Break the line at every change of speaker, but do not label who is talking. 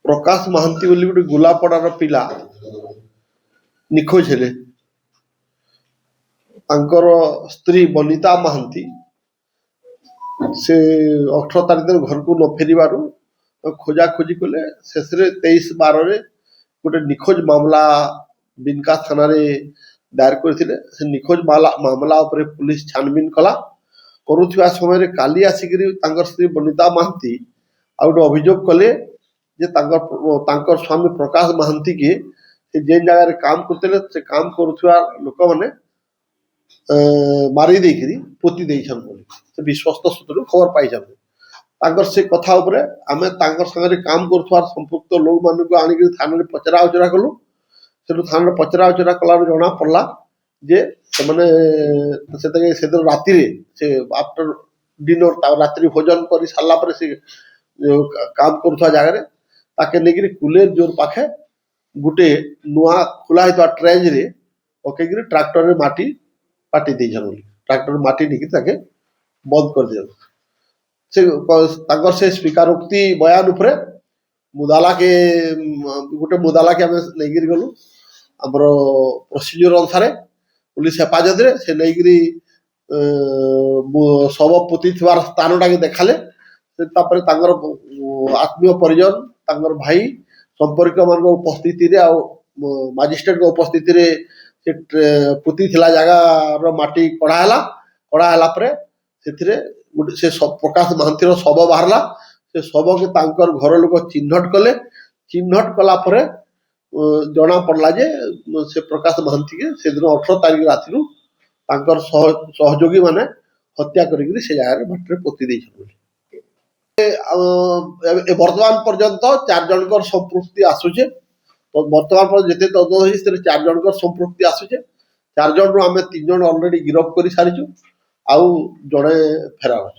ପ୍ରକାଶ ମହାନ୍ତି ବୋଲି ଗୋଟେ ଗୋଲାପଡ଼ାର ପିଲା ନିଖୋଜ ହେଲେ। ତାଙ୍କର ସ୍ତ୍ରୀ ବନିତା ମହାନ୍ତି ସେ 18 ତାରିଖ ଦିନ ଘରକୁ ନ ଫେରିବାରୁ ଖୋଜାଖୋଜି କଲେ। ଶେଷରେ 23/12 ଗୋଟେ ନିଖୋଜ ମାମଲା ବିନକା ଥାନାରେ ଦାୟର କରିଥିଲେ। ସେ ନିଖୋଜ ମାମଲା ଉପରେ ପୁଲିସ ଛାନବିନ କଲା। କରୁଥିବା ସମୟରେ କାଲି ଆସିକିରି ତାଙ୍କର ସ୍ତ୍ରୀ ବନିତା ମହାନ୍ତି ଆଉ ଗୋଟେ ଅଭିଯୋଗ କଲେ ଯେ ତାଙ୍କର ସ୍ୱାମୀ ପ୍ରକାଶ ମହାନ୍ତି କି ସେ ଯେନ୍ ଜାଗାରେ କାମ କରୁଥିଲେ ସେ କାମ କରୁଥିବା ଲୋକମାନେ ମାରି ଦେଇକିରି ପୋତି ଦେଇଛନ୍ ବୋଲି ସେ ବିଶ୍ୱସ୍ତ ସୂତ୍ରରୁ ଖବର ପାଇଛନ୍ତି। ତାଙ୍କର ସେ କଥା ଉପରେ ଆମେ ତାଙ୍କର ସାଙ୍ଗରେ କାମ କରୁଥିବା ସମ୍ପୃକ୍ତ ଲୋକମାନଙ୍କୁ ଆଣିକିରି ଥାନାରେ ପଚରା ଉଚରା କଲୁ। ସେଠୁ ଥାନାରେ ପଚରା ଉଚରା କଲାରୁ ଜଣା ପଡ଼ିଲା ଯେ ସେମାନେ ସେଦିନ ରାତିରେ ସେ ଆଫ୍ଟର ଡିନର ରାତ୍ରି ଭୋଜନ କରି ସାରିଲା ପରେ ସେ କାମ କରୁଥିବା ଜାଗାରେ ତାକେ ନେଇକିରି କୁଲେର ଜୋର ପାଖେ ଗୋଟେ ନୂଆ ଖୋଲା ହେଇଥିବା ଟ୍ରେଞ୍ଜରେ ପକେଇକିରି ଟ୍ରାକ୍ଟରରେ ମାଟି ପାଟି ଦେଇଛନ୍ ବୋଲି ଟ୍ରାକ୍ଟରରେ ମାଟି ନେଇକି ତାକେ ବନ୍ଦ କରିଦିଅନ୍ତି। ସେ ତାଙ୍କର ସେ ସ୍ୱୀକାରୋକ୍ତି ବୟାନ ଉପରେ ମୁଦାଲାକେ ଗୋଟେ ମୁଦାଲାକେ ଆମେ ନେଇକିରି ଗଲୁ ଆମର ପ୍ରୋସିଜିଓର ଅନୁସାରେ ପୁଲିସ ହେଫାଜତରେ। ସେ ନେଇକିରି ଶବ ପୋତି ଥିବାର ସ୍ଥାନଟାକେ ଦେଖାଲେ। ତାପରେ ତାଙ୍କର ଆତ୍ମୀୟ ପରିଜନ ତାଙ୍କର ଭାଇ ସମ୍ପର୍କୀୟ ମାନଙ୍କ ଉପସ୍ଥିତିରେ ଆଉ ମାଜିଷ୍ଟ୍ରେଟଙ୍କ ଉପସ୍ଥିତିରେ ସେ ପୋତି ଥିଲା ଜାଗାର ମାଟି କଢା ହେଲା ପରେ ସେଥିରେ ଗୋଟେ ସେ ପ୍ରକାଶ ମହାନ୍ତିର ଶବ ବାହାରିଲା। ସେ ଶବକେ ତାଙ୍କର ଘର ଲୋକ ଚିହ୍ନଟ କଲେ। ଚିହ୍ନଟ କଲା ପରେ ଜଣା ପଡିଲା ଯେ ସେ ପ୍ରକାଶ ମହାନ୍ତିକେ ସେଦିନ 18 ତାରିଖ ରାତିରୁ ତାଙ୍କର ସହଯୋଗୀ ମାନେ ହତ୍ୟା କରିକିରି ସେ ଜାଗାରେ ମାଟିରେ ପୋତି ଦେଇଛନ୍ତି ବୋଲି। ବର୍ତ୍ତମାନ ପର୍ଯ୍ୟନ୍ତ 4 ଜଣଙ୍କର ସମ୍ପୃକ୍ତି ଆସୁଛେ। ବର୍ତ୍ତମାନ ପର୍ଯ୍ୟନ୍ତ ଯେତେ ତଦନ୍ତ ହେଇଛି ସେଥିରେ 4 ଜଣଙ୍କର ସମ୍ପୃକ୍ତି ଆସୁଛେ। 4 ଜଣରୁ ଆମେ 3 ଜଣ ଅଲରେଡି ଗିରଫ କରି ସାରିଛୁ ଆଉ ଜଣେ ଫେରାର ଅଛି।